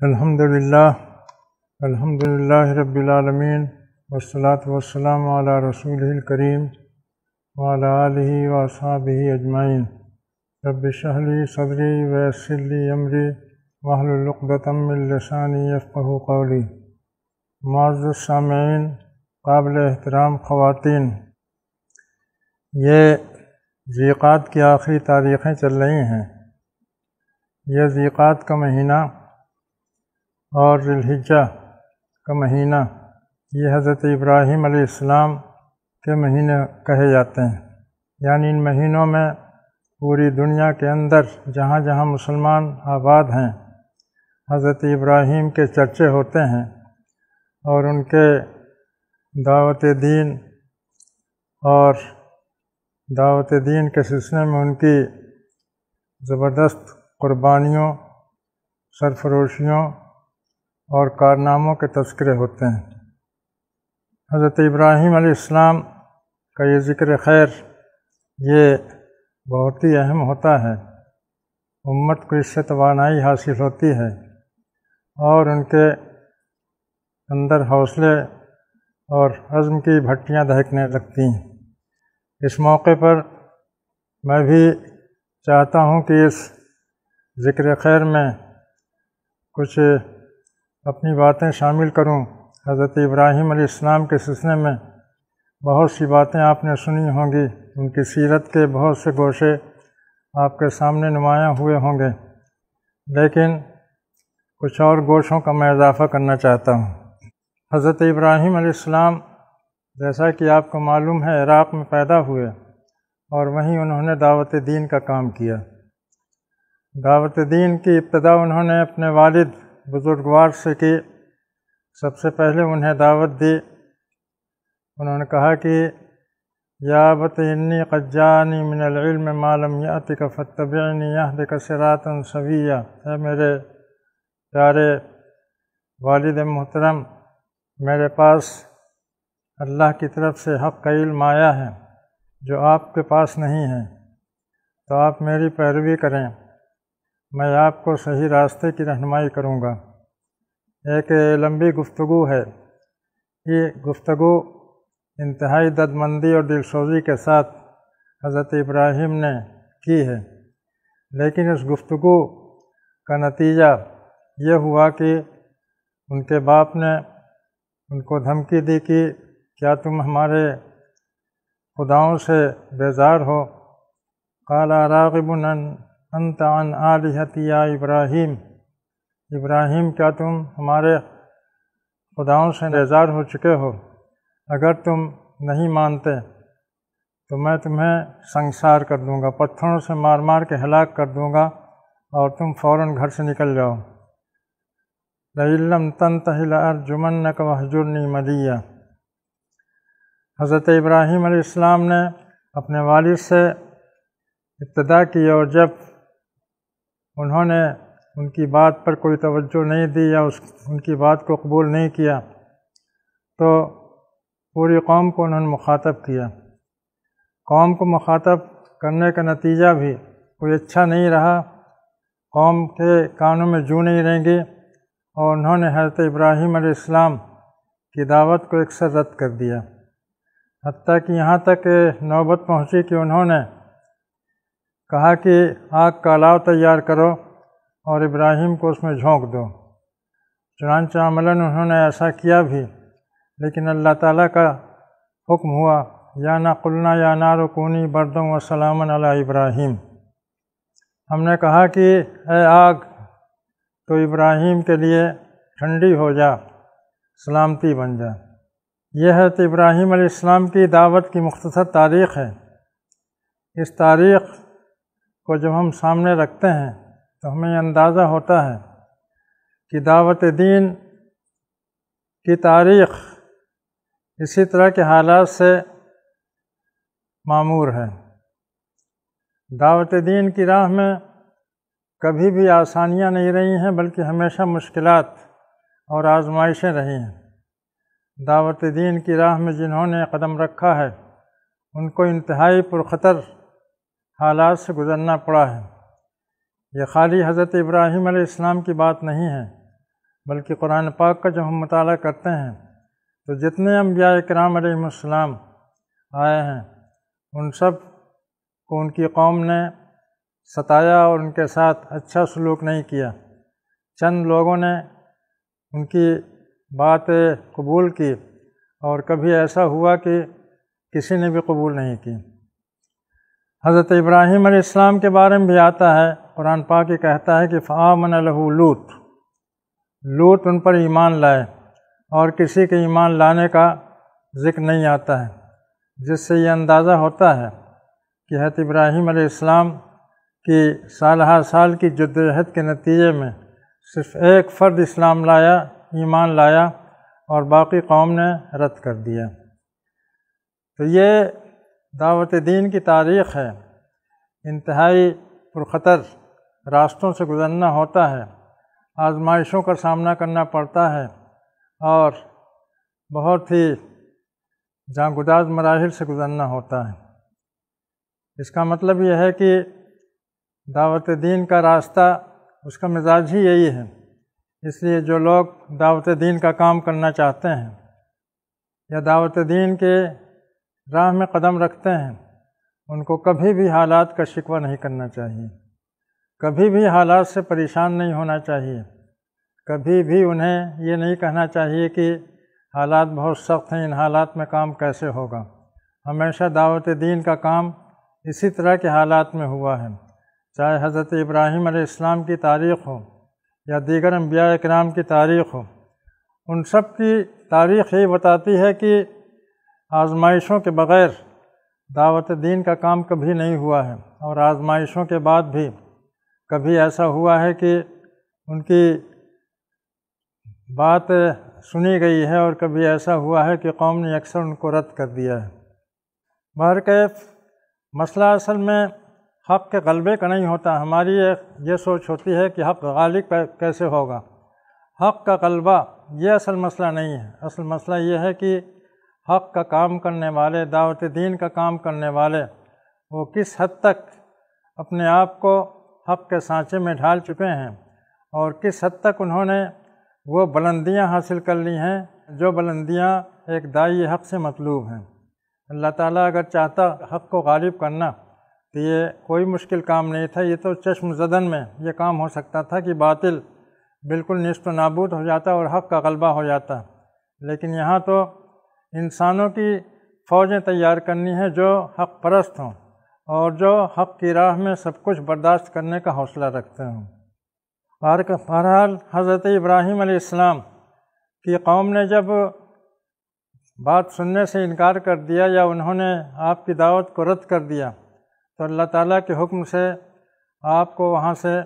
الحمدللہ رب العالمین والصلاة والسلام علی رسولہ الکریم وعلی آلہ واصحابہ اجمعین۔ رب اشرح لی صدری ویسر لی امری واحلل عقدۃ من لسانی یفقہوا قولی۔ معزز سامعین، قابل احترام خواتین، یہ ذی قعدہ کی آخری تاریخیں چل رہی ہیں۔ یہ ذی قعدہ کا مہینہ اور ذی الحجہ کا مہینہ یہ حضرت ابراہیم علیہ السلام کے مہینے کہے جاتے ہیں، یعنی ان مہینوں میں پوری دنیا کے اندر جہاں جہاں مسلمان آباد ہیں حضرت ابراہیم کے چرچے ہوتے ہیں اور ان کے دعوت دین کے سلسلے میں ان کی زبردست قربانیوں، سرفروشیوں اور کارناموں کے تذکرے ہوتے ہیں۔ حضرت ابراہیم علیہ السلام کا یہ ذکر خیر یہ بہت ہی اہم ہوتا ہے، امت کو اس سے توانائی حاصل ہوتی ہے اور ان کے اندر حوصلے اور عزم کی بھٹیاں دہکنے لگتی ہیں۔ اس موقع پر میں بھی چاہتا ہوں کہ اس ذکر خیر میں کچھ اپنی باتیں شامل کروں۔ حضرت ابراہیم علیہ السلام کے سلسلے میں بہت سی باتیں آپ نے سنی ہوں گی، ان کی سیرت کے بہت سے گوشے آپ کے سامنے نمایاں ہوئے ہوں گے، لیکن کچھ اور گوشوں کا میں اضافہ کرنا چاہتا ہوں۔ حضرت ابراہیم علیہ السلام جیسا کہ آپ کو معلوم ہے عراق میں پیدا ہوئے اور وہیں انہوں نے دعوت دین کا کام کیا۔ دعوت دین کی ابتدا انہوں نے اپنے والد بزرگوار سے کی۔ سب سے پہلے انہیں دعوت دی، انہوں نے کہا کہ یا ابت انی قد جاءنی من العلم ما لم یأتک فاتبعنی اہدک صراطا سویا۔ اے میرے پیارے والد محترم، میرے پاس اللہ کی طرف سے حق کا علم آیا ہے جو آپ کے پاس نہیں ہے، تو آپ میری پیروی کریں، میں آپ کو صحیح راستے کی رہنمائی کروں گا۔ ایک لمبی گفتگو ہے، یہ گفتگو انتہائی دردمندی اور دلسوزی کے ساتھ حضرت ابراہیم نے کی ہے، لیکن اس گفتگو کا نتیجہ یہ ہوا کہ ان کے باپ نے ان کو دھمکی دی کہ کیا تم ہمارے خداؤں سے بیزار ہو؟ قال راغب انت عن آلہتی یا ابراہیم، ابراہیم کیا تم ہمارے خداؤں سے بیزار ہو چکے ہو؟ اگر تم نہیں مانتے تو میں تمہیں سنگسار کر دوں گا، پتھروں سے مار مار کے ہلاک کر دوں گا اور تم فوراً گھر سے نکل جاؤ۔ لئن لم تنتہ لأرجمنک واہجرنی ملیہ۔ حضرت ابراہیم علیہ السلام نے اپنے والد سے ابتدا کی اور جب انہوں نے ان کی بات پر کوئی توجہ نہیں دی یا ان کی بات کو قبول نہیں کیا تو پوری قوم کو انہوں نے مخاطب کیا۔ قوم کو مخاطب کرنے کا نتیجہ بھی کوئی اچھا نہیں رہا، قوم کے کانوں میں جوں نہیں رہیں گی اور انہوں نے حضرت ابراہیم علیہ السلام کی دعوت کو یکسر رد کر دیا، حتیٰ کہ یہاں تک نوبت پہنچی کہ انہوں نے کہا کہ آگ کا الاؤ تیار کرو اور ابراہیم کو اس میں جھونک دو۔ چنانچہ عملاً انہوں نے ایسا کیا بھی، لیکن اللہ تعالیٰ کا حکم ہوا یا نا قلنا یا نار کونی بردا و سلاما علی ابراہیم۔ ہم نے کہا کہ اے آگ تو ابراہیم کے لیے ٹھنڈی ہو جا، سلامتی بن جا۔ یہ حضرت ابراہیم علیہ السلام کی دعوت کی مختصر تاریخ ہے۔ اس تاریخ کو جب ہم سامنے رکھتے ہیں تو ہمیں یہ اندازہ ہوتا ہے کہ دعوت دین کی تاریخ اسی طرح کے حالات سے معمور ہے۔ دعوت دین کی راہ میں کبھی بھی آسانیاں نہیں رہی ہیں، بلکہ ہمیشہ مشکلات اور آزمائشیں رہی ہیں۔ دعوت دین کی راہ میں جنہوں نے قدم رکھا ہے ان کو انتہائی پرخطر حالات سے گزرنا پڑا ہے۔ یہ خالی حضرت ابراہیم علیہ السلام کی بات نہیں ہے، بلکہ قرآن پاک کا جب ہم مطالعہ کرتے ہیں تو جتنے انبیاء کرام علیہم السلام آئے ہیں ان سب کو ان کی قوم نے ستایا اور ان کے ساتھ اچھا سلوک نہیں کیا۔ چند لوگوں نے ان کی بات قبول کی اور کبھی ایسا ہوا کہ کسی نے بھی قبول نہیں کی۔ حضرت ابراہیم علیہ السلام کے بارے میں بھی آتا ہے، قرآن پاک یہ کہتا ہے کہ فآمن لہ لوط ان پر ایمان لائے، اور کسی کے ایمان لانے کا ذکر نہیں آتا ہے، جس سے یہ اندازہ ہوتا ہے کہ حضرت ابراہیم علیہ السلام کی سال ہر سال کی جدوجہد کے نتیجے میں صرف ایک فرد اسلام لایا، ایمان لایا، اور باقی قوم نے رد کر دیا۔ تو یہ دعوت دین کی تاریخ ہے۔ انتہائی پرخطر راستوں سے گزرنا ہوتا ہے، آزمائشوں کا سامنا کرنا پڑتا ہے، اور بہت ہی جاں-گداز مراحل سے گزرنا ہوتا ہے۔ اس کا مطلب یہ ہے کہ دعوت دین کا راستہ، اس کا مزاج ہی یہی ہے۔ اس لیے جو لوگ دعوت دین کا کام کرنا چاہتے ہیں یا دعوت دین کے راہ میں قدم رکھتے ہیں، ان کو کبھی بھی حالات کا شکوہ نہیں کرنا چاہیے، کبھی بھی حالات سے پریشان نہیں ہونا چاہیے، کبھی بھی انہیں یہ نہیں کہنا چاہیے کہ حالات بہت سخت ہیں، ان حالات میں کام کیسے ہوگا۔ ہمیشہ دعوت دین کا کام اسی طرح کے حالات میں ہوا ہے، چاہے حضرت ابراہیم علیہ السلام کی تاریخ ہو یا دیگر انبیاء کرام کی تاریخ ہو۔ ان سب کی تاریخ یہی بتاتی ہے کہ آزمائشوں کے بغیر دعوت دین کا کام کبھی نہیں ہوا ہے، اور آزمائشوں کے بعد بھی کبھی ایسا ہوا ہے کہ ان کی بات سنی گئی ہے، اور کبھی ایسا ہوا ہے کہ قوم نے اکثر ان کو رد کر دیا ہے۔ بہرکیف مسئلہ اصل میں حق کے غلبے کا نہیں ہوتا۔ ہماری یہ سوچ ہوتی ہے کہ حق غالب کیسے ہوگا۔ حق کا غلبہ یہ اصل مسئلہ نہیں ہے۔ اصل مسئلہ یہ ہے کہ حق کا کام کرنے والے، دعوت دین کا کام کرنے والے، وہ کس حد تک اپنے آپ کو حق کے سانچے میں ڈھال چکے ہیں، اور کس حد تک انہوں نے وہ بلندیاں حاصل کر لی ہیں جو بلندیاں ایک داعی حق سے مطلوب ہیں۔ اللہ تعالیٰ اگر چاہتا حق کو غالب کرنا تو یہ کوئی مشکل کام نہیں تھا، یہ تو چشم زدن میں یہ کام ہو سکتا تھا کہ باطل بالکل نیست و نابود ہو جاتا اور حق کا غلبہ ہو جاتا۔ لیکن یہاں تو انسانوں کی فوجیں تیار کرنی ہیں جو حق پرست ہوں اور جو حق کی راہ میں سب کچھ برداشت کرنے کا حوصلہ رکھتے ہوں۔ بہرحال حضرت ابراہیم علیہ السلام کی قوم نے جب بات سننے سے انکار کر دیا یا انہوں نے آپ کی دعوت کو رد کر دیا، تو اللہ تعالیٰ کے حکم سے آپ کو وہاں سے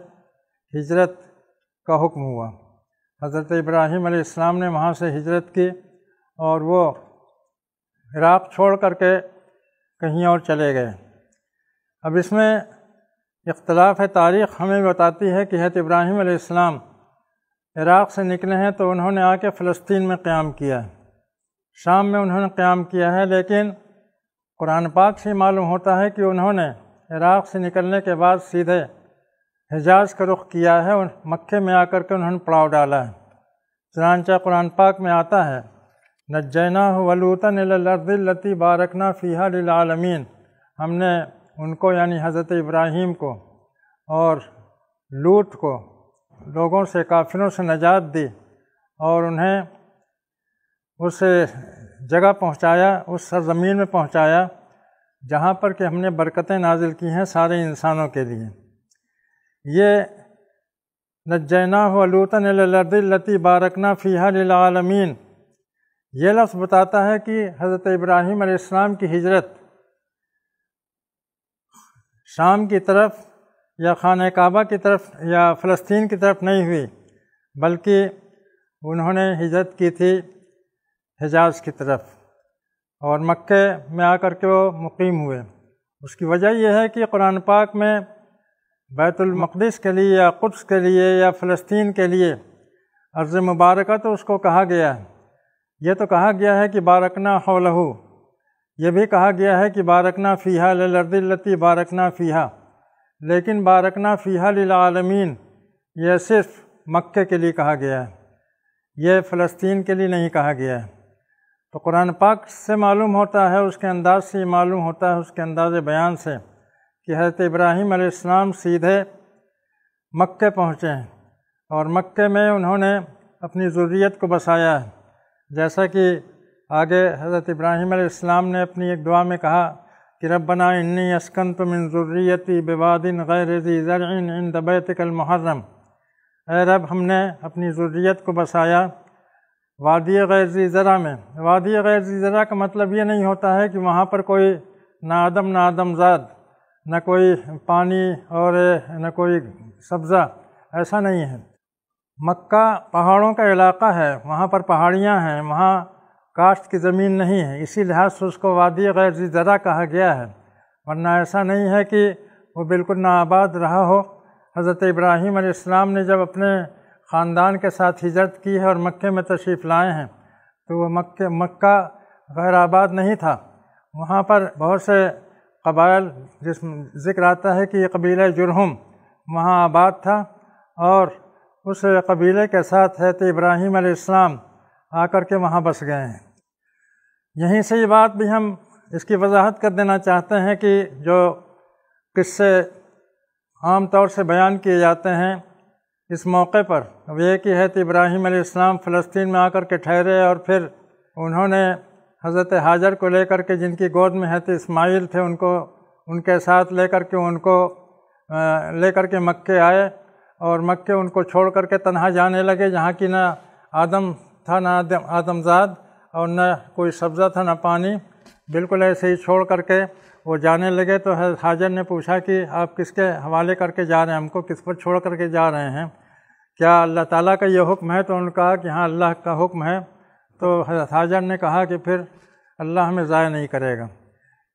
ہجرت کا حکم ہوا۔ حضرت ابراہیم علیہ السلام نے وہاں سے ہجرت کی اور وہ عراق چھوڑ کر کے کہیں اور چلے گئے۔ اب اس میں اختلاف تاریخ ہمیں بتاتی ہے کہ حضرت ابراہیم علیہ السلام عراق سے نکلے ہیں تو انہوں نے آ کے فلسطین میں قیام کیا ہے، شام میں انہوں نے قیام کیا ہے، لیکن قرآن پاک سے معلوم ہوتا ہے کہ انہوں نے عراق سے نکلنے کے بعد سیدھے حجاز کا رخ کیا ہے، اور مکے میں آ کر کے انہوں نے پڑاؤ ڈالا ہے۔ چنانچہ قرآن پاک میں آتا ہے نجیناہ ولوطا الی الارض التی بارکنا فیہا للعالمین، ہم نے ان کو یعنی حضرت ابراہیم کو اور لوط کو لوگوں سے، کافروں سے نجات دی اور انہیں اس جگہ پہنچایا، اس سرزمین میں پہنچایا جہاں پر کہ ہم نے برکتیں نازل کی ہیں سارے انسانوں کے لیے۔ یہ نجیناہ ولوطا الی الارض التی بارکنا فیہا للعالمین، یہ لفظ بتاتا ہے کہ حضرت ابراہیم علیہ السلام کی ہجرت شام کی طرف یا خانہ کعبہ کی طرف یا فلسطین کی طرف نہیں ہوئی، بلکہ انہوں نے ہجرت کی تھی حجاز کی طرف، اور مکے میں آ کر کے وہ مقیم ہوئے۔ اس کی وجہ یہ ہے کہ قرآن پاک میں بیت المقدس کے لیے یا قدس کے لیے یا فلسطین کے لیے ارض مبارکہ تو اس کو کہا گیا ہے، یہ تو کہا گیا ہے کہ بارکنا حولہ، یہ بھی کہا گیا ہے کہ بارکنا فیہا للارض التی بارکنا فیہا، لیکن بارکنا فیہا للعالمین یہ صرف مکے کے لیے کہا گیا ہے، یہ فلسطین کے لیے نہیں کہا گیا ہے۔ تو قرآن پاک سے معلوم ہوتا ہے، اس کے انداز سے معلوم ہوتا ہے، اس کے انداز بیان سے، کہ حضرت ابراہیم علیہ السلام سیدھے مکے پہنچے ہیں، اور مکے میں انہوں نے اپنی ذریت کو بسایا ہے، جیسا کہ آگے حضرت ابراہیم علیہ السلام نے اپنی ایک دعا میں کہا کہ ربنا انی اسکنت من ذریتی بواد غیر ذی زرع عند بیتک المحرم، اے رب ہم نے اپنی ذریت کو بسایا وادی غیر ذی زرع میں۔ وادی غیر ذی زرع کا مطلب یہ نہیں ہوتا ہے کہ وہاں پر کوئی نہ آدم زاد، نہ کوئی پانی اور نہ کوئی سبزہ، ایسا نہیں ہے۔ مکہ پہاڑوں کا علاقہ ہے، وہاں پر پہاڑیاں ہیں، وہاں کاشت کی زمین نہیں ہے، اسی لحاظ سے اس کو وادی غیر ذی زرع کہا گیا ہے، ورنہ ایسا نہیں ہے کہ وہ بالکل ناآباد رہا ہو۔ حضرت ابراہیم علیہ السلام نے جب اپنے خاندان کے ساتھ ہجرت کی ہے اور مکے میں تشریف لائے ہیں تو وہ مکہ غیر آباد نہیں تھا، وہاں پر بہت سے قبائل، جس میں ذکر آتا ہے کہ یہ قبیلہ جرہم وہاں آباد تھا، اور اس قبیلے کے ساتھ حضرت ابراہیم علیہ السلام آ کر کے وہاں بس گئے ہیں۔ یہیں سے یہ بات بھی ہم اس کی وضاحت کر دینا چاہتے ہیں کہ جو قصے عام طور سے بیان کیے جاتے ہیں اس موقع پر، وہ یہ کہ حضرت ابراہیم علیہ السلام فلسطین میں آ کر کے ٹھہرے، اور پھر انہوں نے حضرت ہاجر کو لے کر کے، جن کی گود میں حضرت اسماعیل تھے، ان کے ساتھ لے کر کے مکے آئے، اور مکے ان کو چھوڑ کر کے تنہا جانے لگے، جہاں کی نہ آدم تھا، نہ آدم زاد، اور نہ کوئی سبزہ تھا، نہ پانی، بالکل ایسے ہی چھوڑ کر کے وہ جانے لگے۔ تو حضرت ہاجر نے پوچھا کہ آپ کس کے حوالے کر کے جا رہے ہیں، ہم کو کس پر چھوڑ کر کے جا رہے ہیں، کیا اللہ تعالیٰ کا یہ حکم ہے؟ تو انہوں نے کہا کہ ہاں اللہ کا حکم ہے۔ تو حضرت ہاجر نے کہا کہ پھر اللہ ہمیں ضائع نہیں کرے گا۔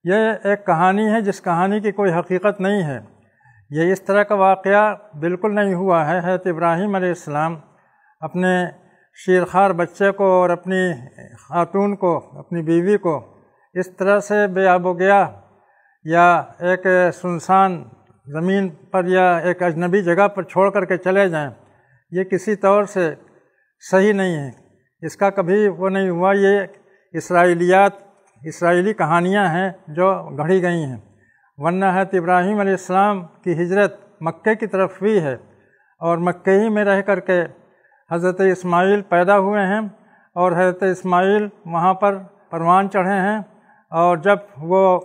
یہ ایک کہانی ہے جس کہانی کی کوئی حقیقت نہیں ہے، یہ اس طرح کا واقعہ بالکل نہیں ہوا ہے۔ حضرت ابراہیم علیہ السلام اپنے شیرخوار بچے کو اور اپنی خاتون کو، اپنی بیوی کو اس طرح سے بے آب و گیا یا ایک سنسان زمین پر یا ایک اجنبی جگہ پر چھوڑ کر کے چلے جائیں، یہ کسی طور سے صحیح نہیں ہے، اس کا کبھی وہ نہیں ہوا۔ یہ اسرائیلی کہانیاں ہیں جو گھڑی گئی ہیں، ورنہ حضرت ابراہیم علیہ السلام کی ہجرت مکے کی طرف ہوئی ہے، اور مکے ہی میں رہ کر کے حضرت اسماعیل پیدا ہوئے ہیں، اور حضرت اسماعیل وہاں پر پروان چڑھے ہیں، اور جب وہ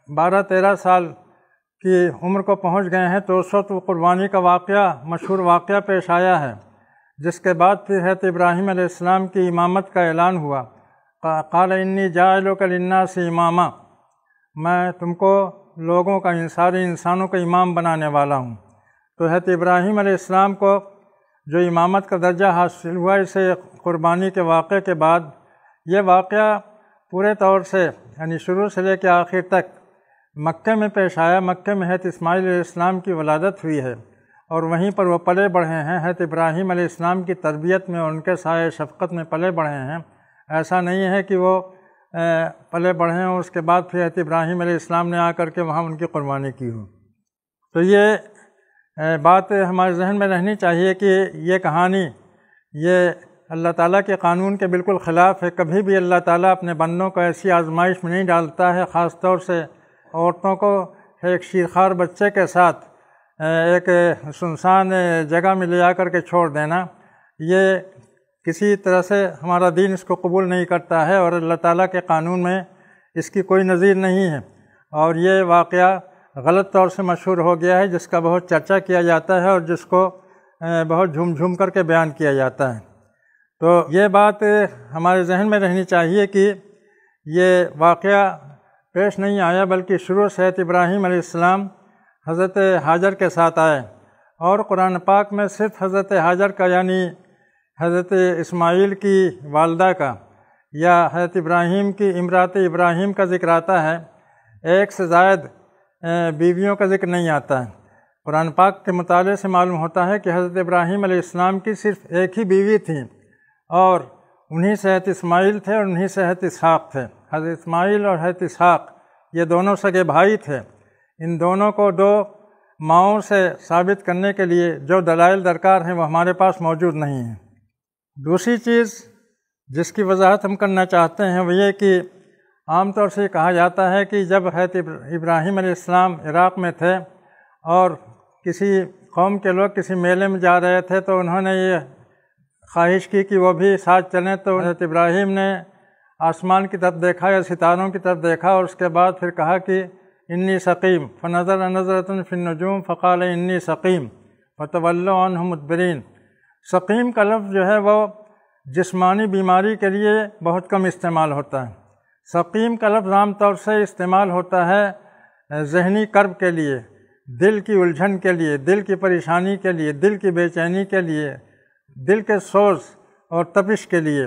12-13 سال کی عمر کو پہنچ گئے ہیں تو اس وقت وہ قربانی کا واقعہ، مشہور واقعہ پیش آیا ہے، جس کے بعد پھر حضرت ابراہیم علیہ السلام کی امامت کا اعلان ہوا۔ قال انی جاعلک للناس اماما، میں تم کو لوگوں کا، سارے انسانوں کا امام بنانے والا ہوں۔ تو حضرت ابراہیم علیہ السلام کو جو امامت کا درجہ حاصل ہوا اسے قربانی کے واقعے کے بعد، یہ واقعہ پورے طور سے یعنی شروع سے لے کے آخر تک مکے میں پیش آیا۔ مکے میں حضرت اسماعیل علیہ السلام کی ولادت ہوئی ہے، اور وہیں پر وہ پلے بڑھے ہیں، حضرت ابراہیم علیہ السلام کی تربیت میں اور ان کے سائے شفقت میں پلے بڑھے ہیں۔ ایسا نہیں ہے کہ وہ پلے بڑھے ہیں اور اس کے بعد پھر حضرت ابراہیم علیہ السلام نے آ کر کے وہاں ان کی قربانی کی ہو۔ تو یہ بات ہمارے ذہن میں رہنی چاہیے کہ یہ کہانی یہ اللہ تعالیٰ کے قانون کے بالکل خلاف ہے۔ کبھی بھی اللہ تعالیٰ اپنے بندوں کو ایسی آزمائش میں نہیں ڈالتا ہے، خاص طور سے عورتوں کو ایک شیرخوار بچے کے ساتھ ایک سنسان جگہ میں لے جا کر کے چھوڑ دینا، یہ کسی طرح سے ہمارا دین اس کو قبول نہیں کرتا ہے، اور اللہ تعالیٰ کے قانون میں اس کی کوئی نظیر نہیں ہے۔ اور یہ واقعہ غلط طور سے مشہور ہو گیا ہے، جس کا بہت چرچا کیا جاتا ہے اور جس کو بہت جھوم جھوم کر کے بیان کیا جاتا ہے۔ تو یہ بات ہمارے ذہن میں رہنی چاہیے کہ یہ واقعہ پیش نہیں آیا، بلکہ شروع سے حضرت ابراہیم علیہ السلام حضرت ہاجر کے ساتھ آئے، اور قرآن پاک میں صرف حضرت ہاجر کا یعنی حضرت اسماعیل کی والدہ کا یا حضرت ابراہیم کی امرات ابراہیم کا ذکر آتا ہے، ایک سے زائد بیویوں کا ذکر نہیں آتا ہے۔ قرآن پاک کے مطالعے سے معلوم ہوتا ہے کہ حضرت ابراہیم علیہ السلام کی صرف ایک ہی بیوی تھی، اور انہی سے حضرت اسماعیل تھے اور انہی سے حضرت اسحاق تھے۔ حضرت اسماعیل اور حضرت اسحاق یہ دونوں سگے بھائی تھے۔ ان دونوں کو دو ماؤں سے ثابت کرنے کے لیے جو دلائل درکار ہیں وہ ہمارے پاس موجود نہیں ہیں۔ دوسری چیز جس کی وضاحت ہم کرنا چاہتے ہیں وہ یہ کہ عام طور سے کہا جاتا ہے کہ جب حضرت ابراہیم علیہ السلام عراق میں تھے اور کسی قوم کے لوگ کسی میلے میں جا رہے تھے تو انہوں نے یہ خواہش کی کہ وہ بھی ساتھ چلیں، تو حضرت ابراہیم نے آسمان کی طرف دیکھا یا ستاروں کی طرف دیکھا اور اس کے بعد پھر کہا کہ انی سقیم، فنظر نظرۃ فی النجوم فقال انی سقیم فتولوا عنہ مدبرین۔ سقیم کا لفظ جو ہے وہ جسمانی بیماری کے لیے بہت کم استعمال ہوتا ہے۔ سقیم کا لفظ عام طور سے استعمال ہوتا ہے ذہنی کرب کے لیے، دل کی الجھن کے لیے، دل کی پریشانی کے لیے، دل کی بے چینی کے لیے، دل کے سوز اور تپش کے لیے۔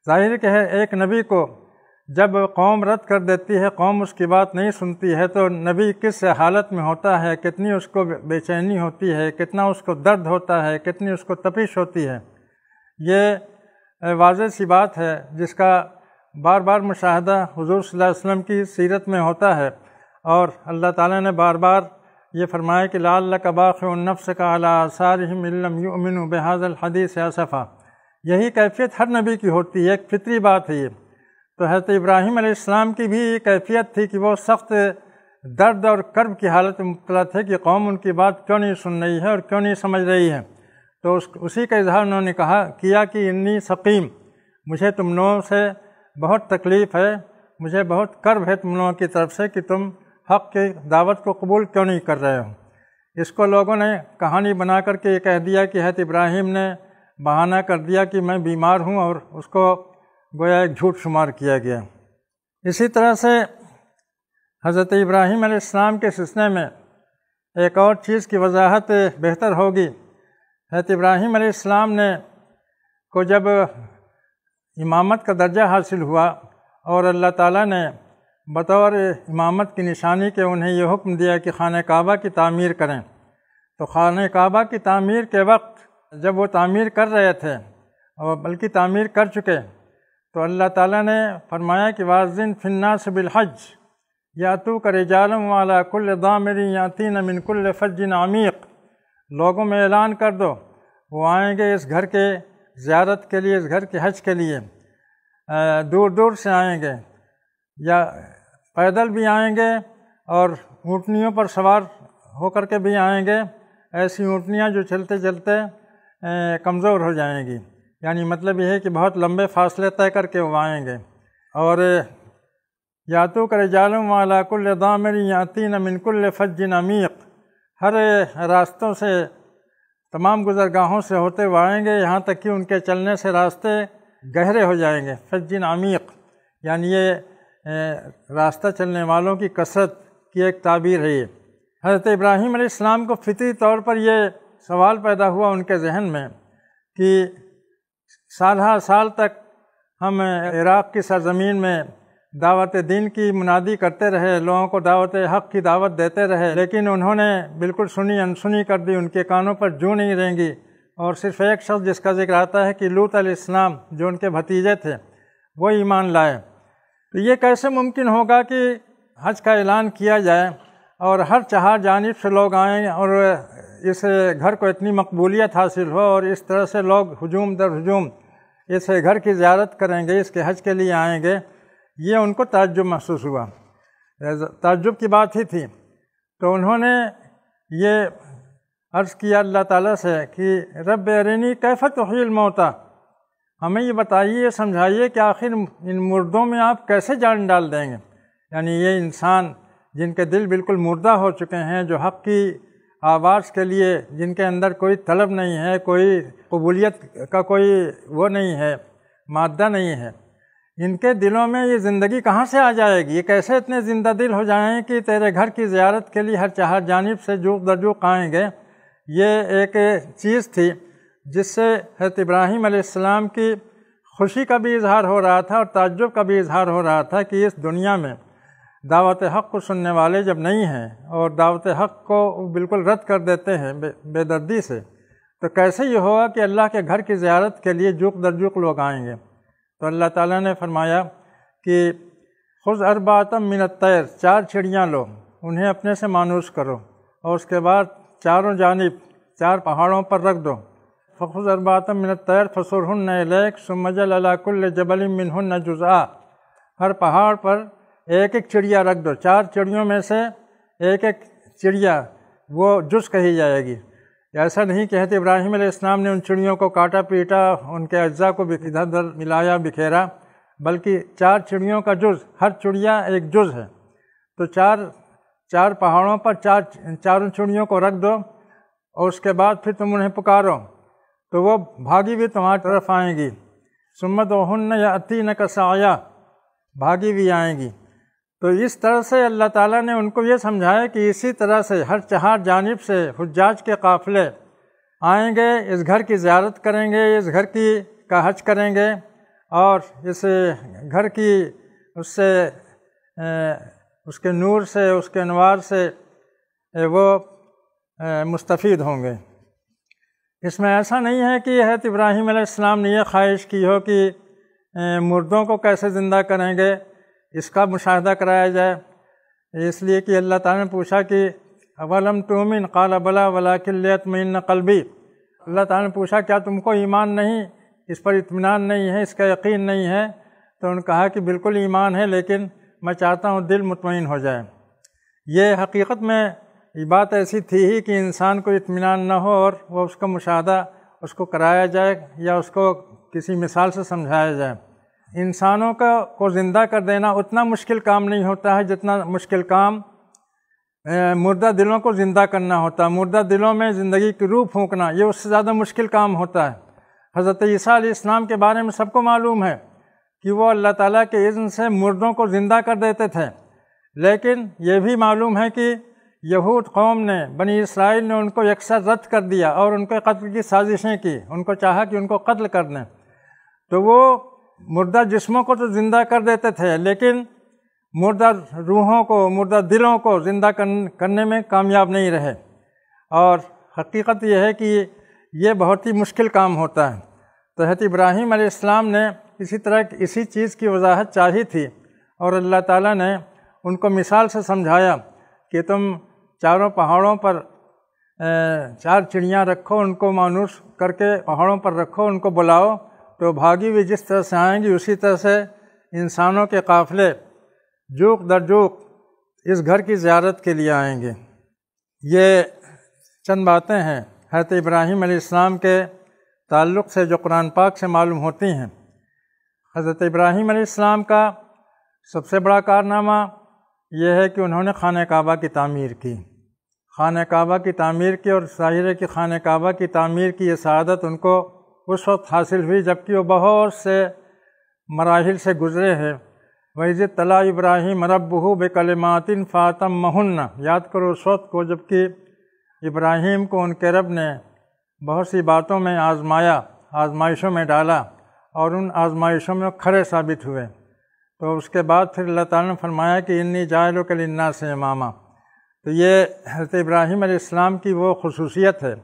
ظاہر کہ ہے ایک نبی کو جب قوم رد کر دیتی ہے، قوم اس کی بات نہیں سنتی ہے، تو نبی کس حالت میں ہوتا ہے، کتنی اس کو بے چینی ہوتی ہے، کتنا اس کو درد ہوتا ہے، کتنی اس کو تپش ہوتی ہے۔ یہ واضح سی بات ہے جس کا بار بار مشاہدہ حضور صلی اللہ علیہ وسلم کی سیرت میں ہوتا ہے، اور اللہ تعالیٰ نے بار بار یہ فرمایا کہ لعلک باخع نفسک علی آثارہم ان لم یؤمنوا بہذا الحدیث اسفا۔ یہی کیفیت ہر نبی کی ہوتی ہے، ایک فطری بات ہے یہ۔ تو حضرت ابراہیم علیہ السلام کی بھی یہ کیفیت تھی کہ وہ سخت درد اور کرب کی حالت میں مبتلا تھے کہ قوم ان کی بات کیوں نہیں سن رہی ہے اور کیوں نہیں سمجھ رہی ہے۔ تو اسی کا اظہار انہوں نے کیا کہ انی سقیم، مجھے تم لوگوں سے بہت تکلیف ہے، مجھے بہت کرب ہے تم لوگوں کی طرف سے کہ تم حق کی دعوت کو قبول کیوں نہیں کر رہے ہو۔ اس کو لوگوں نے کہانی بنا کر کے یہ کہہ دیا کہ حضرت ابراہیم نے بہانہ کر دیا کہ میں بیمار ہوں، اور اس کو گویا ایک جھوٹ شمار کیا گیا۔ اسی طرح سے حضرت ابراہیم علیہ السلام کے سلسلے میں ایک اور چیز کی وضاحت بہتر ہوگی۔ حضرت ابراہیم علیہ السلام کو جب امامت کا درجہ حاصل ہوا اور اللہ تعالیٰ نے بطور امامت کی نشانی کے انہیں یہ حکم دیا کہ خانہ کعبہ کی تعمیر کریں، تو خانہ کعبہ کی تعمیر کے وقت جب وہ تعمیر کر رہے تھے اور بلکہ تعمیر کر چکے، تو اللہ تعالیٰ نے فرمایا کہ وَأَذِّن فِي النَّاسِ بِالْحَجِّ یَأْتُوکَ رِجَالًا وَعَلَىٰ کُلِّ ضَامِرٍ یَأْتِینَ مِنْ کُلِّ فَجٍّ عَمِیقٍ۔ لوگوں میں اعلان کر دو وہ آئیں گے اس گھر کے زیارت کے لیے، اس گھر کے حج کے لیے، دور دور سے آئیں گے، یا پیدل بھی آئیں گے اور اونٹنیوں پر سوار ہو کر کے بھی آئیں گے۔ ایسی اونٹنیاں جو چلتے چلتے کمزور ہو جائیں گی، یعنی مطلب یہ ہے کہ بہت لمبے فاصلے طے کر کے وہ آئیں گے۔ اور یاتوک رجال وعلی کل ضامر یاتین من کل فج عمیق، ہر راستوں سے، تمام گزرگاہوں سے ہوتے ہوئے آئیں گے، یہاں تک کہ ان کے چلنے سے راستے گہرے ہو جائیں گے۔ فج عمیق یعنی یہ راستہ چلنے والوں کی کثرت کی ایک تعبیر ہے۔ یہ حضرت ابراہیم علیہ السلام کو فطری طور پر یہ سوال پیدا ہوا ان کے ذہن میں کہ سالہ سال تک ہم عراق کی سرزمین میں دعوت دین کی منادی کرتے رہے، لوگوں کو دعوت حق کی دعوت دیتے رہے، لیکن انہوں نے بالکل سنی انسنی کر دی، ان کے کانوں پر جوں نہیں رینگی، اور صرف ایک شخص جس کا ذکر آتا ہے کہ لوط علیہ السلام جو ان کے بھتیجے تھے وہ ایمان لائے۔ تو یہ کیسے ممکن ہوگا کہ حج کا اعلان کیا جائے اور ہر چہار جانب سے لوگ آئیں اور اس گھر کو اتنی مقبولیت حاصل ہو، اور اس طرح سے لوگ ہجوم در ہجوم اس گھر کی زیارت کریں گے، اس کے حج کے لیے آئیں گے؟ یہ ان کو تعجب محسوس ہوا، تعجب کی بات ہی تھی۔ تو انہوں نے یہ عرض کیا اللہ تعالیٰ سے کہ رب ارنی کیف تحیی الموتیٰ، ہمیں یہ بتائیے، یہ سمجھائیے کہ آخر ان مردوں میں آپ کیسے جان ڈال دیں گے؟ یعنی یہ انسان جن کے دل بالکل مردہ ہو چکے ہیں، جو حق کی آواز کے لیے جن کے اندر کوئی طلب نہیں ہے، کوئی قبولیت کا کوئی وہ نہیں ہے، مادہ نہیں ہے، ان کے دلوں میں یہ زندگی کہاں سے آ جائے گی؟ یہ کیسے اتنے زندہ دل ہو جائیں کہ تیرے گھر کی زیارت کے لیے ہر چہار جانب سے جوق در جوق آئیں گے؟ یہ ایک چیز تھی جس سے حضرت ابراہیم علیہ السلام کی خوشی کا بھی اظہار ہو رہا تھا اور تعجب کا بھی اظہار ہو رہا تھا کہ اس دنیا میں دعوت حق کو سننے والے جب نہیں ہیں اور دعوت حق کو بالکل رد کر دیتے ہیں بے دردی سے، تو کیسے یہ ہوگا کہ اللہ کے گھر کی زیارت کے لیے جوق در جوق لوگ آئیں گے؟ تو اللہ تعالیٰ نے فرمایا کہ خذ اربعۃ من الطیر، 4 چڑیاں لو، انہیں اپنے سے مانوس کرو، اور اس کے بعد چاروں جانب 4 پہاڑوں پر رکھ دو، فخذ اربعۃ من الطیر فصرہن الیک ثم اجعل علی کل جبل منہن جزءا، ہر پہاڑ پر ایک ایک چڑیا رکھ دو، 4 چڑیوں میں سے ایک ایک چڑیا وہ جز کہی جائے گی۔ ایسا نہیں کہ حضرت ابراہیم علیہ السلام نے ان چڑیوں کو کاٹا پیٹا، ان کے اجزاء کو ادھر ادھر ملایا بکھیرا، بلکہ 4 چڑیوں کا جز، ہر چڑیا ایک جز ہے، تو چار پہاڑوں پر چاروں چڑیوں کو رکھ دو، اور اس کے بعد پھر تم انہیں پکارو تو وہ بھاگی بھی تمہاری طرف آئیں گی۔ ثم ادعوہن یأتینک سعیا، بھاگی بھی آئیں گی۔ تو اس طرح سے اللہ تعالیٰ نے ان کو یہ سمجھایا کہ اسی طرح سے ہر 4 جانب سے حجاج کے قافلے آئیں گے، اس گھر کی زیارت کریں گے، اس گھر کا حج کریں گے، اور اس گھر کی اس کے نور سے، اس کے انوار سے وہ مستفید ہوں گے۔ اس میں ایسا نہیں ہے کہ حضرت ابراہیم علیہ السلام نے یہ خواہش کی ہو کہ مردوں کو کیسے زندہ کریں گے، اس کا مشاہدہ کرایا جائے، اس لیے کہ اللہ تعالیٰ نے پوچھا کہ اولم تؤمن قال بلی ولکن لیطمئن قلبی، اللہ تعالیٰ نے پوچھا کیا تم کو ایمان نہیں، اس پر اطمینان نہیں ہے، اس کا یقین نہیں ہے؟ تو انہوں نے کہا کہ بالکل ایمان ہے، لیکن میں چاہتا ہوں دل مطمئن ہو جائے۔ یہ حقیقت میں یہ بات ایسی تھی ہی کہ انسان کو اطمینان نہ ہو اور وہ اس کا مشاہدہ اس کو کرایا جائے یا اس کو کسی مثال سے سمجھایا جائے۔ انسانوں کو زندہ کر دینا اتنا مشکل کام نہیں ہوتا ہے جتنا مشکل کام مردہ دلوں کو زندہ کرنا ہوتا ہے۔ مردہ دلوں میں زندگی کی روح پھونکنا یہ اس سے زیادہ مشکل کام ہوتا ہے۔ حضرت عیسیٰ علیہ السلام کے بارے میں سب کو معلوم ہے کہ وہ اللہ تعالیٰ کے اذن سے مردوں کو زندہ کر دیتے تھے، لیکن یہ بھی معلوم ہے کہ یہود قوم نے، بنی اسرائیل نے ان کو یکسر رد کر دیا اور ان کے قتل کی سازشیں کی، ان کو چاہا کہ ان کو قتل کر دیں، تو وہ مردہ جسموں کو تو زندہ کر دیتے تھے، لیکن مردہ روحوں کو، مردہ دلوں کو زندہ کرنے میں کامیاب نہیں رہے۔ اور حقیقت یہ ہے کہ یہ بہت ہی مشکل کام ہوتا ہے۔ تو حضرت ابراہیم علیہ السلام نے اسی طرح اسی چیز کی وضاحت چاہی تھی، اور اللہ تعالیٰ نے ان کو مثال سے سمجھایا کہ تم 4 پہاڑوں پر 4 چڑیاں رکھو، ان کو مانوس کر کے پہاڑوں پر رکھو، ان کو بلاؤ تو بھاگی ہوئی جس طرح سے آئیں گی، اسی طرح سے انسانوں کے قافلے جوق در جوق اس گھر کی زیارت کے لیے آئیں گے۔ یہ چند باتیں ہیں حضرت ابراہیم علیہ السلام کے تعلق سے جو قرآن پاک سے معلوم ہوتی ہیں۔ حضرت ابراہیم علیہ السلام کا سب سے بڑا کارنامہ یہ ہے کہ انہوں نے خانہ کعبہ کی تعمیر کی، خانہ کعبہ کی تعمیر کی، اور ظاہر ہے کہ خانہ کعبہ کی تعمیر کی یہ سعادت ان کو اس وقت حاصل ہوئی جبکہ وہ بہت سے مراحل سے گزرے ہیں۔ وَإِذِ ابْتَلَىٰ إِبْرَاهِيمَ رَبُّهُ بِكَلِمَاتٍ فَأَتَمَّهُنَّ، یاد کرو اس وقت کو جبکہ ابراہیم کو ان کے رب نے بہت سی باتوں میں آزمایا، آزمائشوں میں ڈالا، اور ان آزمائشوں میں کھڑے ثابت ہوئے۔ تو اس کے بعد پھر اللہ تعالیٰ نے فرمایا کہ انی جاعلک للناس اماما۔ تو یہ حضرت ابراہیم علیہ السلام کی وہ خصوصیت ہے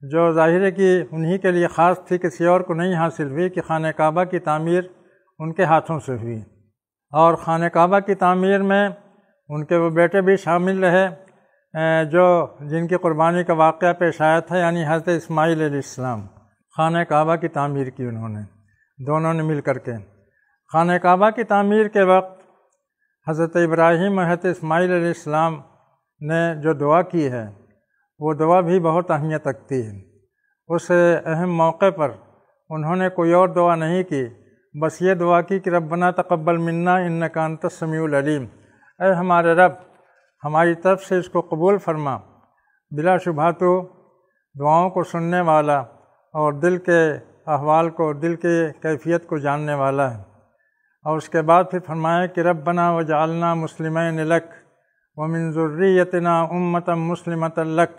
جو ظاہر ہے کہ انہی کے لیے خاص تھی، کسی اور کو نہیں حاصل ہوئی، کہ خانہ کعبہ کی تعمیر ان کے ہاتھوں سے ہوئی۔ اور خانہ کعبہ کی تعمیر میں ان کے وہ بیٹے بھی شامل رہے جن کی قربانی کا واقعہ پیش آیا تھا، یعنی حضرت اسماعیل علیہ السلام۔ خانہ کعبہ کی تعمیر کی انہوں نے، دونوں نے مل کر کے۔ خانہ کعبہ کی تعمیر کے وقت حضرت ابراہیم اور حضرت اسماعیل علیہ السلام نے جو دعا کی ہے وہ دعا بھی بہت اہمیت رکھتی ہے۔ اس اہم موقع پر انہوں نے کوئی اور دعا نہیں کی، بس یہ دعا کی کہ ربنا تقبل منا انک انت السمیع العلیم، اے ہمارے رب ہماری طرف سے اس کو قبول فرما، بلا شبہ تو دعاؤں کو سننے والا اور دل کے احوال کو، دل کے کیفیت کو جاننے والا ہے۔ اور اس کے بعد پھر فرمایا کہ ربنا وجعلنا مسلمین لک ومن ذریتنا امۃ مسلمۃ لک،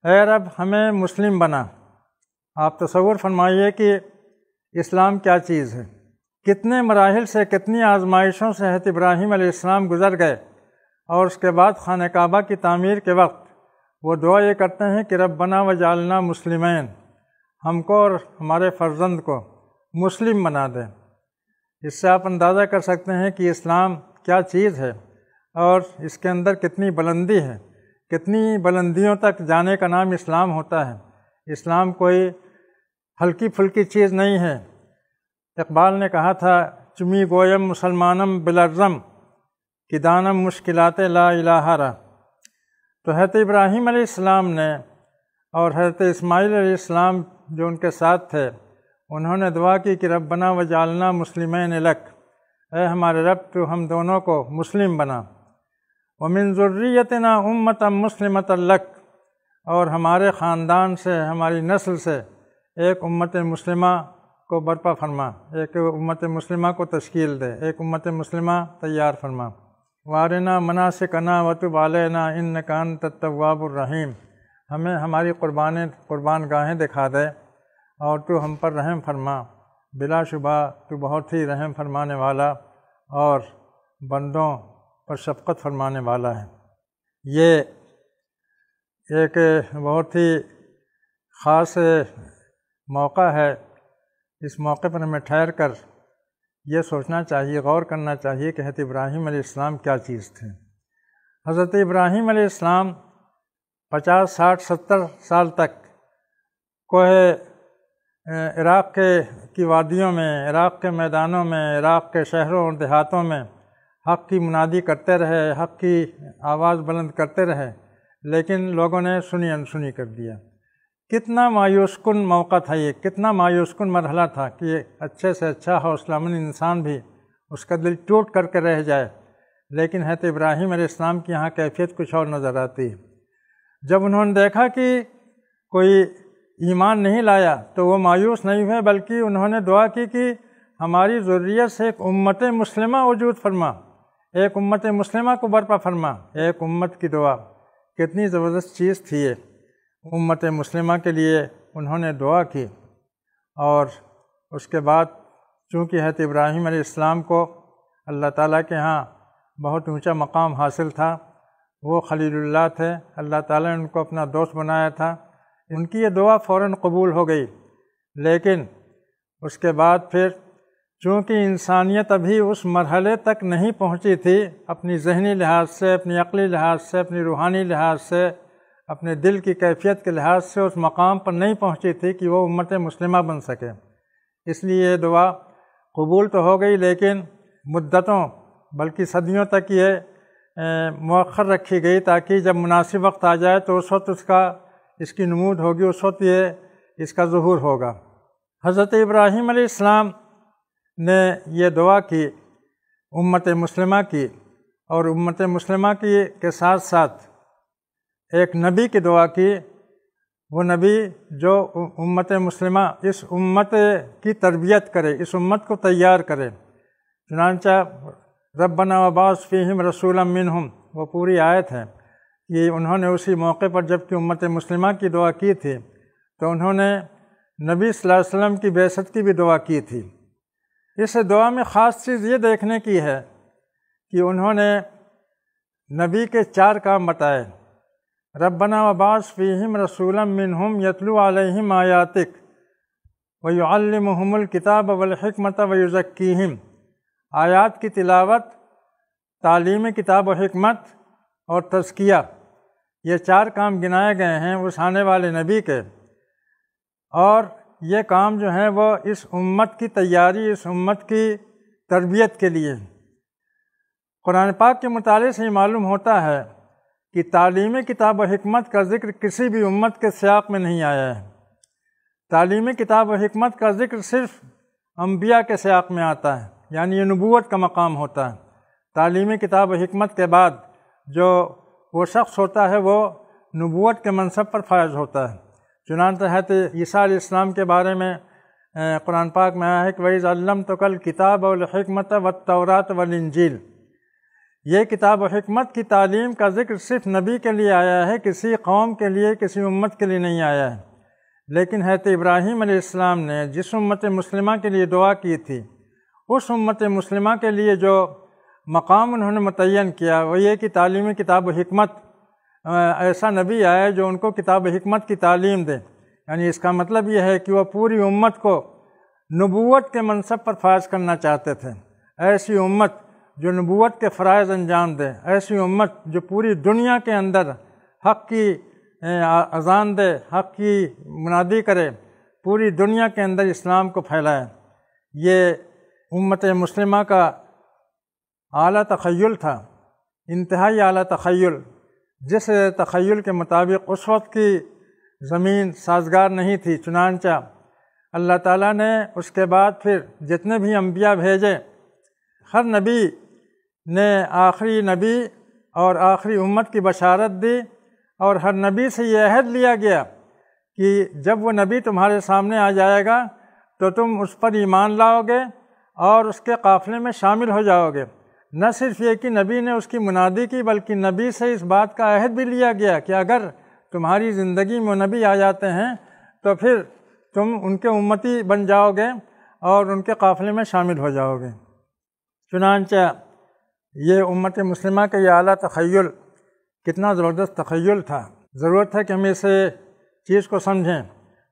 اے رب ہمیں مسلم بنا۔ آپ تصور فرمائیے کہ اسلام کیا چیز ہے، کتنے مراحل سے، کتنی آزمائشوں سے حضرت ابراہیم علیہ السلام گزر گئے، اور اس کے بعد خانہ کعبہ کی تعمیر کے وقت وہ دعا یہ کرتے ہیں کہ ربنا وجعلنا مسلمین، ہم کو اور ہمارے فرزند کو مسلم بنا دے۔ اس سے آپ اندازہ کر سکتے ہیں کہ اسلام کیا چیز ہے اور اس کے اندر کتنی بلندی ہے، کتنی بلندیوں تک جانے کا نام اسلام ہوتا ہے۔ اسلام کوئی ہلکی پھلکی چیز نہیں ہے۔ اقبال نے کہا تھا چمی گویم مسلمانم بلرزم کہ دانم مشکلات لا الہ را۔ تو حضرت ابراہیم علیہ السلام نے اور حضرت اسماعیل علیہ السلام جو ان کے ساتھ تھے، انہوں نے دعا کی کہ ربنا وجعلنا مسلمین لک، اے ہمارے رب تو ہم دونوں کو مسلم بنا، ومن ذریتنا امتا مسلمتا لک، اور ہمارے خاندان سے، ہماری نسل سے ایک امت مسلمہ کو برپا فرما، ایک امت مسلمہ کو تشکیل دے، ایک امت مسلمہ تیار فرما۔ وارنا مناسکنا وتب علینا انک انت التواب الرحیم، ہمیں ہماری قربان گاہیں دکھا دے اور تو ہم پر رحم فرما، بلا شبہ تو بہت ہی رحم فرمانے والا اور بندوں پر شفقت فرمانے والا ہے۔ یہ ایک بہت ہی خاص موقع ہے۔ اس موقع پر ہمیں ٹھہر کر یہ سوچنا چاہیے، غور کرنا چاہیے کہ حضرت ابراہیم علیہ السلام کیا چیز تھے۔ حضرت ابراہیم علیہ السلام 50 60 70 سال تک کوہ عراق کی وادیوں میں، عراق کے میدانوں میں، عراق کے شہروں اور دیہاتوں میں حق کی منادی کرتے رہے، حق کی آواز بلند کرتے رہے، لیکن لوگوں نے سنی انسنی کر دیا۔ کتنا مایوس کن موقع تھا یہ، کتنا مایوس کن مرحلہ تھا کہ اچھے سے اچھا حوصلہ مند انسان بھی اس کا دل ٹوٹ کر کے رہ جائے، لیکن حضرت ابراہیم علیہ السلام کی یہاں کیفیت کچھ اور نظر آتی ہے۔ جب انہوں نے دیکھا کہ کوئی ایمان نہیں لایا تو وہ مایوس نہیں ہوئے، بلکہ انہوں نے دعا کی کہ ہماری ذریت سے ایک امت مسلمہ وجود فرما، ایک امت مسلمہ کو برپا فرما۔ ایک امت کی دعا کتنی زبردست چیز تھی یہ۔ امت مسلمہ کے لیے انہوں نے دعا کی، اور اس کے بعد چونکہ حضرت ابراہیم علیہ السلام کو اللہ تعالیٰ کے ہاں بہت اونچا مقام حاصل تھا، وہ خلیل اللہ تھے، اللہ تعالیٰ نے ان کو اپنا دوست بنایا تھا، ان کی یہ دعا فوراً قبول ہو گئی۔ لیکن اس کے بعد پھر چونکہ انسانیت ابھی اس مرحلے تک نہیں پہنچی تھی، اپنی ذہنی لحاظ سے، اپنی عقلی لحاظ سے، اپنی روحانی لحاظ سے، اپنے دل کی کیفیت کے لحاظ سے اس مقام پر نہیں پہنچی تھی کہ وہ امت مسلمہ بن سکے، اس لیے یہ دعا قبول تو ہو گئی، لیکن مدتوں بلکہ صدیوں تک یہ مؤخر رکھی گئی، تاکہ جب مناسب وقت آ جائے تو اس وقت اس کی نمود ہوگی، اس وقت اس کا ظہور ہوگا۔ حضرت ابراہیم علیہ السلام نے یہ دعا کی امت مسلمہ کی، اور امت مسلمہ کے ساتھ ساتھ ایک نبی کی دعا کی، وہ نبی جو امت مسلمہ، اس امت کی تربیت کرے، اس امت کو تیار کرے۔ چنانچہ ربنا وبعث فیہم رسولا منہم، وہ پوری آیت ہے کہ انہوں نے اسی موقع پر جب کہ امت مسلمہ کی دعا کی تھی تو انہوں نے نبی صلی اللہ علیہ وسلم کی بعثت کی بھی دعا کی تھی۔ اس دعا میں خاص چیز یہ دیکھنے کی ہے کہ انہوں نے نبی کے 4 کام بتائے۔ ربنا وبعث فیہم رسولا منہم یتلو علیہم آیاتک ویعلمہم الکتاب والحکمت ویزکیہم، آیات کی تلاوت، تعلیم کتاب و حکمت اور تزکیہ، یہ 4 کام گنائے گئے ہیں اس آنے والے نبی کے، اور یہ کام جو ہیں وہ اس امت کی تیاری، اس امت کی تربیت کے لیے۔ قرآن پاک کے مطالعے سے یہ معلوم ہوتا ہے کہ تعلیم کتاب و حکمت کا ذکر کسی بھی امت کے سیاق میں نہیں آیا ہے۔ تعلیم کتاب و حکمت کا ذکر صرف انبیاء کے سیاق میں آتا ہے، یعنی یہ نبوت کا مقام ہوتا ہے۔ تعلیم کتاب و حکمت کے بعد جو وہ شخص ہوتا ہے وہ نبوت کے منصب پر فائز ہوتا ہے۔ چنانچہ حضرت عیسیٰ علیہ السلام کے بارے میں قرآن پاک میں آیا ہے کہ وَإِذْ عَلَّمْتُكَ الْكِتَابَ وَالْحِكْمَةَ وَالتَّوْرَاةَ وَالْإِنْجِيلَ، یہ کتاب و حکمت کی تعلیم کا ذکر صرف نبی کے لیے آیا ہے، کسی قوم کے لیے، کسی امت کے لیے نہیں آیا ہے۔ لیکن حضرت ابراہیم علیہ السلام نے جس امت مسلمہ کے لیے دعا کی تھی، اس امت مسلمہ کے لیے جو مقام انہوں نے متعین کیا وہ یہ کہ تعلیم کتاب و حکمت، ایسا نبی آئے جو ان کو کتاب و حکمت کی تعلیم دے۔ یعنی اس کا مطلب یہ ہے کہ وہ پوری امت کو نبوت کے منصب پر فائز کرنا چاہتے تھے، ایسی امت جو نبوت کے فرائض انجام دے، ایسی امت جو پوری دنیا کے اندر حق کی اذان دے، حق کی منادی کرے، پوری دنیا کے اندر اسلام کو پھیلائے۔ یہ امت مسلمہ کا اعلیٰ تخیل تھا، انتہائی اعلیٰ تخیل، جس تخیل کے مطابق اس وقت کی زمین سازگار نہیں تھی۔ چنانچہ اللہ تعالیٰ نے اس کے بعد پھر جتنے بھی انبیاء بھیجے، ہر نبی نے آخری نبی اور آخری امت کی بشارت دی، اور ہر نبی سے یہ عہد لیا گیا کہ جب وہ نبی تمہارے سامنے آ جائے گا تو تم اس پر ایمان لاؤ گے اور اس کے قافلے میں شامل ہو جاؤ گے۔ نہ صرف یہ کہ نبی نے اس کی منادی کی، بلکہ نبی سے اس بات کا عہد بھی لیا گیا کہ اگر تمہاری زندگی میں نبی آ جاتے ہیں تو پھر تم ان کے امتی بن جاؤ گے اور ان کے قافلے میں شامل ہو جاؤ گے۔ چنانچہ یہ امت مسلمہ کا یہ اعلیٰ تخیل کتنا زبردست تخیل تھا۔ ضرورت ہے کہ ہم اس چیز کو سمجھیں۔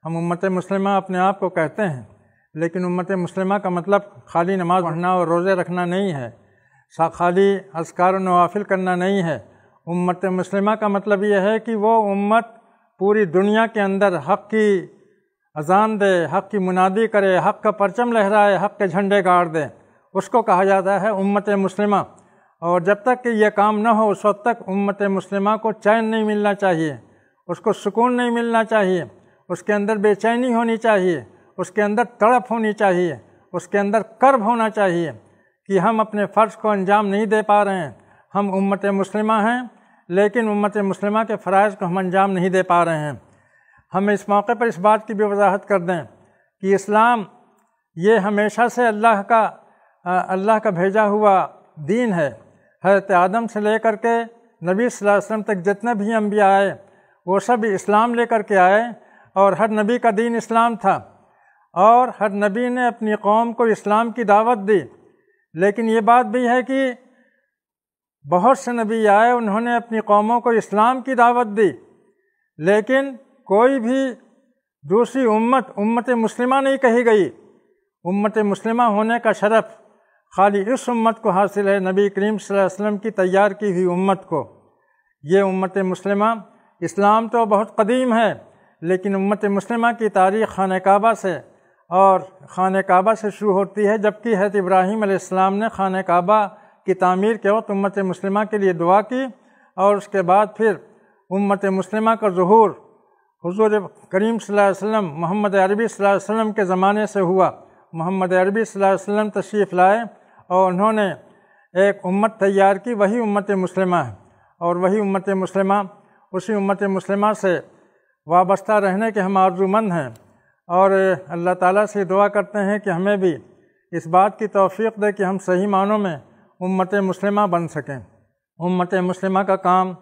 ہم امت مسلمہ اپنے آپ کو کہتے ہیں، لیکن امت مسلمہ کا مطلب خالی نماز پڑھنا اور روزے رکھنا نہیں ہے، خالی اذکار و نوافل کرنا نہیں ہے۔ امت مسلمہ کا مطلب یہ ہے کہ وہ امت پوری دنیا کے اندر حق کی اذان دے، حق کی منادی کرے، حق کا پرچم لہرائے، حق کے جھنڈے گاڑ دے، اس کو کہا جاتا ہے امت مسلمہ۔ اور جب تک کہ یہ کام نہ ہو اس وقت تک امت مسلمہ کو چین نہیں ملنا چاہیے، اس کو سکون نہیں ملنا چاہیے، اس کے اندر بے چینی ہونی چاہیے، اس کے اندر تڑپ ہونی چاہیے، اس کے اندر کرب ہونا چاہیے کہ ہم اپنے فرض کو انجام نہیں دے پا رہے ہیں۔ ہم امت مسلمہ ہیں لیکن امت مسلمہ کے فرائض کو ہم انجام نہیں دے پا رہے ہیں۔ ہم اس موقع پر اس بات کی بھی وضاحت کر دیں کہ اسلام یہ ہمیشہ سے اللہ کا بھیجا ہوا دین ہے۔ حضرت آدم سے لے کر کے نبی صلی اللہ علیہ وسلم تک جتنے بھی انبیاء آئے وہ سب اسلام لے کر کے آئے، اور ہر نبی کا دین اسلام تھا، اور ہر نبی نے اپنی قوم کو اسلام کی دعوت دی۔ لیکن یہ بات بھی ہے کہ بہت سے نبی آئے، انہوں نے اپنی قوموں کو اسلام کی دعوت دی، لیکن کوئی بھی دوسری امت مسلمہ نہیں کہی گئی۔ امت مسلمہ ہونے کا شرف خالی اس امت کو حاصل ہے، نبی کریم صلی اللہ علیہ وسلم کی تیار کی ہوئی امت کو۔ یہ امت مسلمہ، اسلام تو بہت قدیم ہے، لیکن امت مسلمہ کی تاریخ خانہ کعبہ سے اور خانہ کعبہ سے شروع ہوتی ہے، جبکہ حضرت ابراہیم علیہ السلام نے خانہ کعبہ کی تعمیر کے وقت امت مسلمہ کے لیے دعا کی، اور اس کے بعد پھر امت مسلمہ کا ظہور حضور کریم صلی اللہ علیہ وسلم محمد عربی صلی اللہ علیہ وسلم کے زمانے سے ہوا۔ محمد عربی صلی اللہ علیہ وسلم تشریف لائے اور انہوں نے ایک امت تیار کی، وہی امت مسلمہ ہے، اور وہی امت مسلمہ اسی امت مسلمہ سے وابستہ رہنے کے ہم آرزومند ہیں، اور اللہ تعالیٰ سے دعا کرتے ہیں کہ ہمیں بھی اس بات کی توفیق دے کہ ہم صحیح معنوں میں امت مسلمہ بن سکیں۔ امت مسلمہ کا کام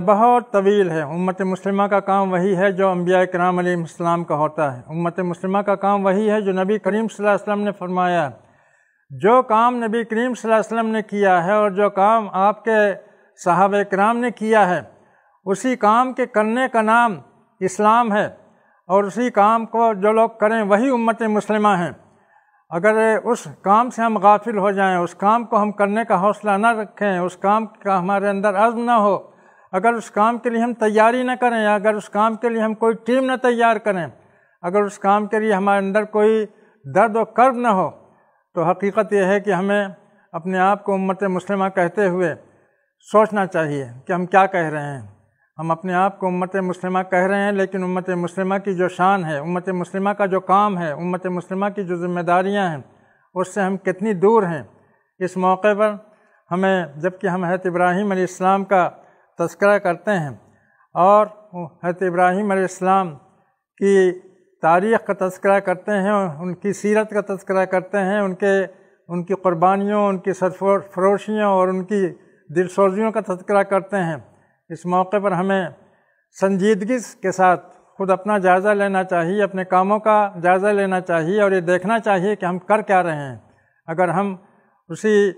بہت طویل ہے۔ امت مسلمہ کا کام وہی ہے جو انبیاء کرام علیہ السلام کا ہوتا ہے۔ امت مسلمہ کا کام وہی ہے جو نبی کریم صلی اللہ علیہ وسلم نے فرمایا ہے۔ جو کام نبی کریم صلی اللہ علیہ وسلم نے کیا ہے اور جو کام آپ کے صحابہ کرام نے کیا ہے، اسی کام کے کرنے کا نام اسلام ہے، اور اسی کام کو جو لوگ کریں وہی امت مسلمہ ہیں۔ اگر اس کام سے ہم غافل ہو جائیں، اس کام کو ہم کرنے کا حوصلہ نہ رکھیں، اس کام کا ہمارے اندر عزم نہ ہو، اگر اس کام کے لیے ہم تیاری نہ کریں، اگر اس کام کے لیے ہم کوئی ٹیم نہ تیار کریں، اگر اس کام کے لیے ہمارے اندر کوئی درد و کرب نہ ہو، تو حقیقت یہ ہے کہ ہمیں اپنے آپ کو امت مسلمہ کہتے ہوئے سوچنا چاہیے کہ ہم کیا کہہ رہے ہیں۔ ہم اپنے آپ کو امت مسلمہ کہہ رہے ہیں، لیکن امت مسلمہ کی جو شان ہے، امت مسلمہ کا جو کام ہے، امت مسلمہ کی جو ذمہ داریاں ہیں، اس سے ہم کتنی دور ہیں۔ اس موقع پر ہمیں، جبکہ ہم حضرت ابراہیم علیہ السلام کا تذکرہ کرتے ہیں اور حضرت ابراہیم علیہ السلام کی تاریخ کا تذکرہ کرتے ہیں، ان کی سیرت کا تذکرہ کرتے ہیں، ان کی قربانیوں، ان کی سرفروشیوں اور ان کی دل سوزیوں کا تذکرہ کرتے ہیں۔ اس موقع پر ہمیں سنجیدگی کے ساتھ خود اپنا جائزہ لینا چاہیے، اپنے کاموں کا جائزہ لینا چاہیے، اور یہ دیکھنا چاہیے کہ ہم کر کیا رہے ہیں۔ اگر ہم اسی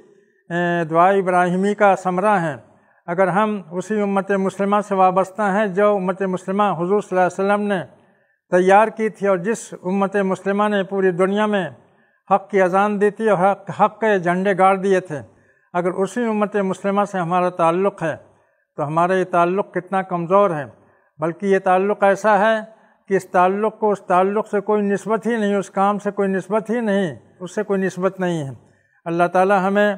دعائے ابراہیمی کا ثمرہ ہیں، اگر ہم اسی امت مسلمہ سے وابستہ ہیں جو امت مسلمہ حضور صلی اللہ علیہ وسلم نے تیار کی تھی، اور جس امت مسلمہ نے پوری دنیا میں حق کی اذان دی تھی اور حق کے جھنڈے گاڑ دیے تھے، اگر اسی امت مسلمہ سے ہمارا تعلق ہے تو ہمارا یہ تعلق کتنا کمزور ہے۔ بلکہ یہ تعلق ایسا ہے کہ اس تعلق کو اس تعلق سے کوئی نسبت ہی نہیں، اس کام سے کوئی نسبت ہی نہیں، اس سے کوئی نسبت نہیں ہے۔ اللہ تعالی ہمیں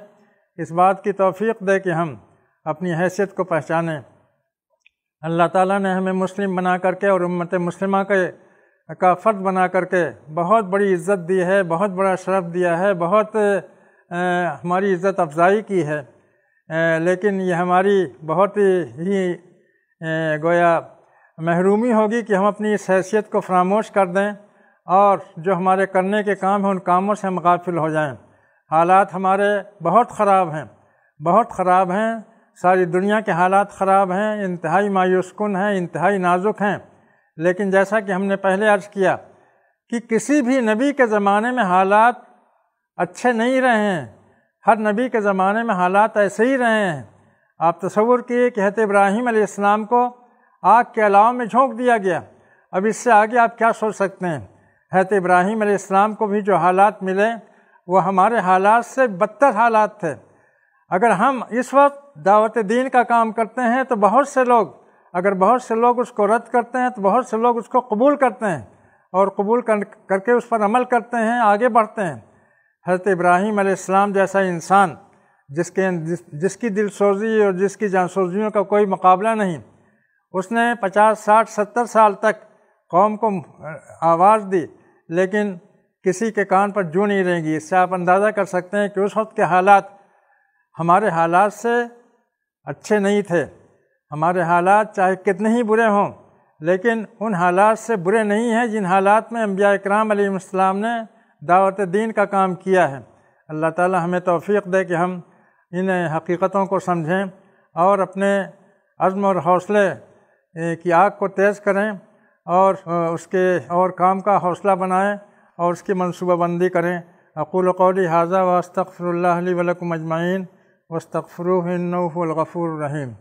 اس بات کی توفیق دے کہ ہم اپنی حیثیت کو پہچانیں۔ اللہ تعالیٰ نے ہمیں مسلم بنا کر کے اور امت مسلمہ کا فرد بنا کر کے بہت بڑی عزت دی ہے، بہت بڑا شرف دیا ہے، بہت ہماری عزت افزائی کی ہے، لیکن یہ ہماری بہت ہی گویا محرومی ہوگی کہ ہم اپنی اس حیثیت کو فراموش کر دیں اور جو ہمارے کرنے کے کام ہیں ان کاموں سے ہم غافل ہو جائیں۔ حالات ہمارے بہت خراب ہیں، بہت خراب ہیں، ساری دنیا کے حالات خراب ہیں، انتہائی مایوس کن ہیں، انتہائی نازک ہیں، لیکن جیسا کہ ہم نے پہلے عرض کیا کہ کسی بھی نبی کے زمانے میں حالات اچھے نہیں رہے ہیں، ہر نبی کے زمانے میں حالات ایسے ہی رہے ہیں۔ آپ تصور کیے کہ حضرت ابراہیم علیہ السلام کو آگ کے الاؤ میں جھونک دیا گیا، اب اس سے آگے آپ کیا سوچ سکتے ہیں؟ حضرت ابراہیم علیہ السلام کو بھی جو حالات ملے وہ ہمارے حالات سے بدتر حالات تھے۔ اگر ہم اس وقت دعوت دین کا کام کرتے ہیں تو بہت سے لوگ اس کو رد کرتے ہیں تو بہت سے لوگ اس کو قبول کرتے ہیں اور قبول کر کے اس پر عمل کرتے ہیں، آگے بڑھتے ہیں۔ حضرت ابراہیم علیہ السلام جیسا انسان جس کی دل سوزی اور جس کی جانسوزیوں کا کوئی مقابلہ نہیں، اس نے 50 60 70 سال تک قوم کو آواز دی لیکن کسی کے کان پر جو نہیں رہیں گی۔ اس سے آپ اندازہ کر سکتے ہیں کہ اس وقت کے حالات ہمارے حالات سے اچھے نہیں تھے۔ ہمارے حالات چاہے کتنے ہی برے ہوں لیکن ان حالات سے برے نہیں ہیں جن حالات میں انبیاء اکرام علیہ السلام نے دعوت دین کا کام کیا ہے۔ اللہ تعالی ہمیں توفیق دے کہ ہم ان حقیقتوں کو سمجھیں اور اپنے عزم اور حوصلے کی آگ کو تیز کریں اور اس کے اور کام کا حوصلہ بنائیں اور اس کی منصوبہ بندی کریں۔ اقول قولی ھذا واستغفر اللہ لی ولکم اجمعین واستغفروہ انہ ھو الغفور الرحیم۔